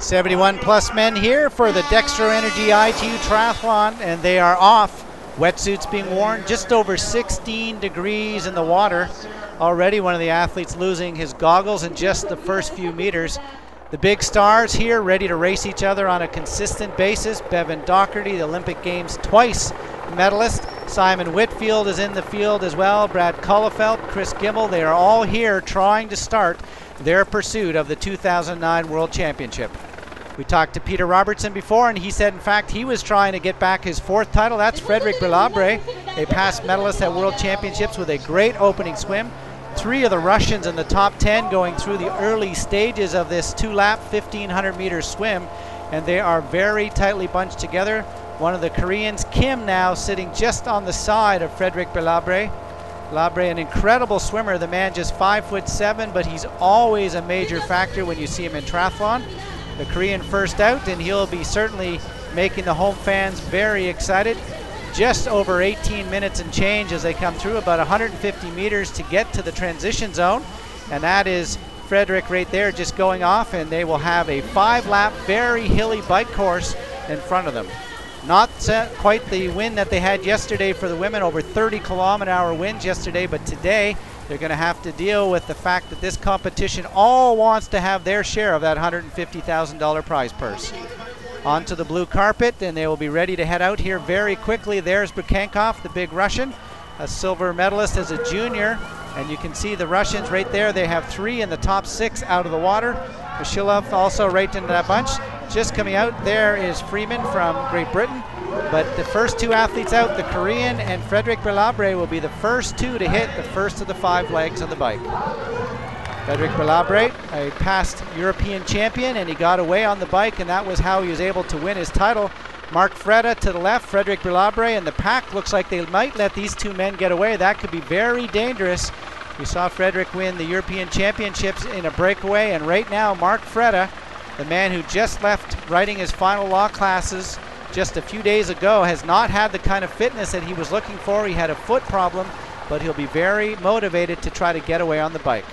71 plus men here for the Dextro Energy ITU Triathlon, and they are off. Wetsuits being worn, just over 16 degrees in the water. Already one of the athletes losing his goggles in just the first few meters. The big stars here ready to race each other on a consistent basis. Bevan Docherty, the Olympic Games twice medalist. Simon Whitfield is in the field as well. Brad Kahlefeldt, Chris Gimel, they are all here trying to start their pursuit of the 2009 World Championship. We talked to Peter Robertson before, and he said, in fact, he was trying to get back his fourth title. That's Frederic Belabre, a past medalist at World Championships with a great opening swim. Three of the Russians in the top 10 going through the early stages of this two-lap 1,500 meter swim, and they are very tightly bunched together. One of the Koreans, Kim, now sitting just on the side of Frederic Belabre. Belabre, an incredible swimmer, the man just 5'7", but he's always a major factor when you see him in triathlon. The Korean first out, and he'll be certainly making the home fans very excited. Just over 18 minutes and change as they come through, about 150 meters to get to the transition zone. And that is Frederic right there just going off, and they will have a 5-lap, very hilly bike course in front of them. Not quite the win that they had yesterday for the women, over 30-kilometer-hour winds yesterday, but today they're going to have to deal with the fact that this competition all wants to have their share of that $150,000 prize purse. Onto the blue carpet, and they will be ready to head out here very quickly. There's Bukhankov, the big Russian, a silver medalist as a junior, and you can see the Russians right there. They have 3 in the top 6 out of the water. Mishilov also right into that bunch. Just coming out there is Freeman from Great Britain, but the first 2 athletes out, the Korean and Frederic Belabre, will be the first 2 to hit the first of the 5 legs of the bike. Frederic Belabre, a past European champion, and he got away on the bike, and that was how he was able to win his title. Mark Freda to the left, Frederic Belabre, and the pack looks like they might let these 2 men get away. That could be very dangerous. We saw Frederic win the European Championships in a breakaway, and right now Mark Freda, the man who just left writing his final law classes just a few days ago, has not had the kind of fitness that he was looking for. He had a foot problem, but he'll be very motivated to try to get away on the bike.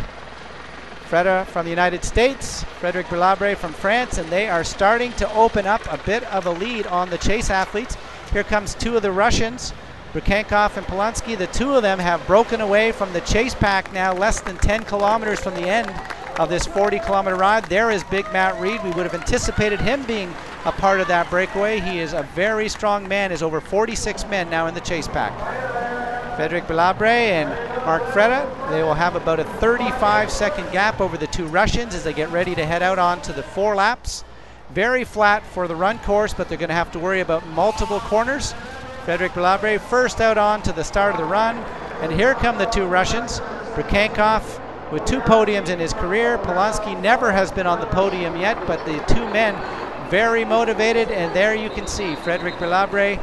Freda from the United States, Frederic Belabre from France, and they are starting to open up a bit of a lead on the chase athletes. Here comes 2 of the Russians, Bukhankov and Polansky. The 2 of them have broken away from the chase pack now, less than 10 kilometers from the end of this 40-kilometer ride. There is big Matt Reed. We would have anticipated him being a part of that breakaway. He is a very strong man. Is over 46 men now in the chase pack. Frederic Belabre and Mark Freda, they will have about a 35-second gap over the 2 Russians as they get ready to head out onto the 4 laps. Very flat for the run course, but they're going to have to worry about multiple corners. Frederic Belabre first out on to the start of the run, and here come the 2 Russians. Bukhankov with 2 podiums in his career. Polansky never has been on the podium yet, but the 2 men very motivated, and there you can see Frederic Belabre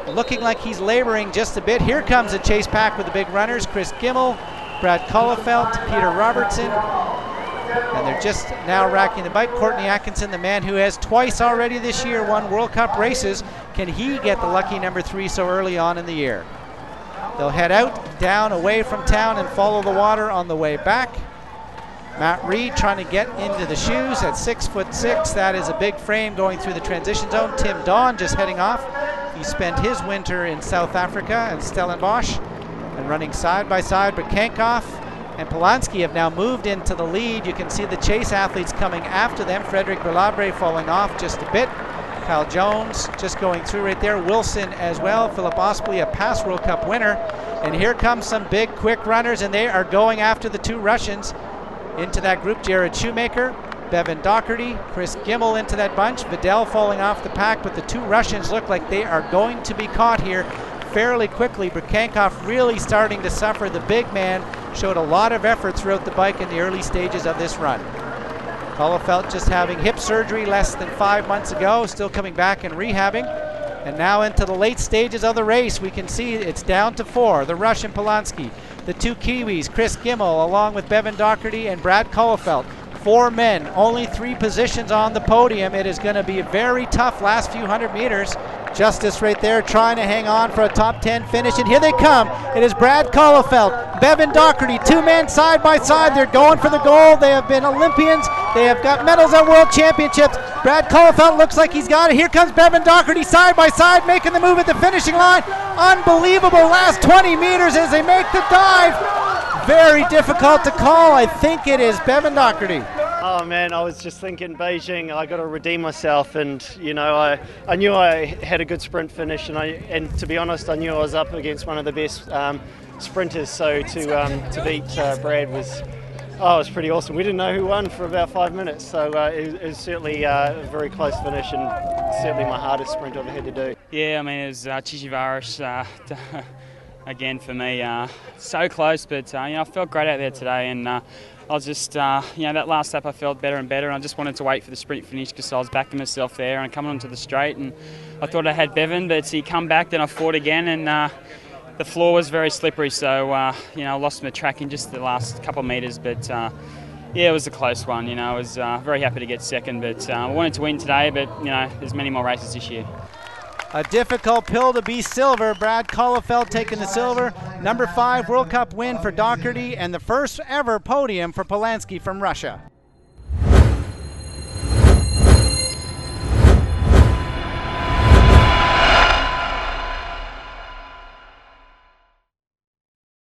looking like he's laboring just a bit. Here comes a chase pack with the big runners, Chris Gimel, Brad Kahlefeldt, Peter Robertson, and they're just now racking the bike. Courtney Atkinson, the man who has twice already this year won World Cup races, can he get the lucky number 3 so early on in the year? They'll head out, down, away from town, and follow the water on the way back. Matt Reed trying to get into the shoes at 6'6". That is a big frame going through the transition zone. Tim Dawn just heading off. He spent his winter in South Africa and Stellenbosch, and running side by side. Bukhankov and Polansky have now moved into the lead. You can see the chase athletes coming after them. Frederic Belabre falling off just a bit. Kyle Jones just going through right there. Wilson as well. Philip Ospley, a past World Cup winner. And here comes some big, quick runners, and they are going after the 2 Russians. Into that group, Jared Shoemaker, Bevan Docherty, Chris Gimel into that bunch. Vidal falling off the pack, but the 2 Russians look like they are going to be caught here fairly quickly. Bukhankov really starting to suffer. The big man showed a lot of effort throughout the bike in the early stages of this run. Kahlefeldt just having hip surgery less than 5 months ago, still coming back and rehabbing. And now into the late stages of the race, we can see it's down to 4. The Russian Polansky, the 2 Kiwis, Chris Gimel, along with Bevan Docherty and Brad Kahlefeldt. 4 men, only 3 positions on the podium. It is going to be a very tough last few hundred meters. Justice right there trying to hang on for a top 10 finish, and here they come. It is Brad Kahlefeldt, Bevan Docherty, two men side by side. They're going for the gold. They have been Olympians. They have got medals at World Championships. Brad Kahlefeldt looks like he's got it. Here comes Bevan Docherty side by side, making the move at the finishing line. Unbelievable last 20 meters as they make the dive. Very difficult to call. I think it is Bevan Docherty. Oh man, I was just thinking Beijing, I got to redeem myself, and you know, I knew I had a good sprint finish, and to be honest, I knew I was up against one of the best sprinters, so to beat Brad was pretty awesome. We didn't know who won for about 5 minutes, so it was certainly a very close finish, and certainly my hardest sprint I've ever had to do. Yeah, I mean, it was Chichivaris again for me. So close, but you know, I felt great out there today, and I was just, you know, that last lap I felt better and better, and I just wanted to wait for the sprint finish because I was backing myself there and coming onto the straight, and I thought I had Bevan, but he come back, then I fought again, and the floor was very slippery, so you know, I lost my track in just the last couple of metres, but yeah, it was a close one. You know, I was very happy to get second, but I wanted to win today, but you know, there's many more races this year. A difficult pill to be silver. Brad Kahlefeldt taking the silver. Number 5 World Cup win for Docherty, and the first ever podium for Polanski from Russia.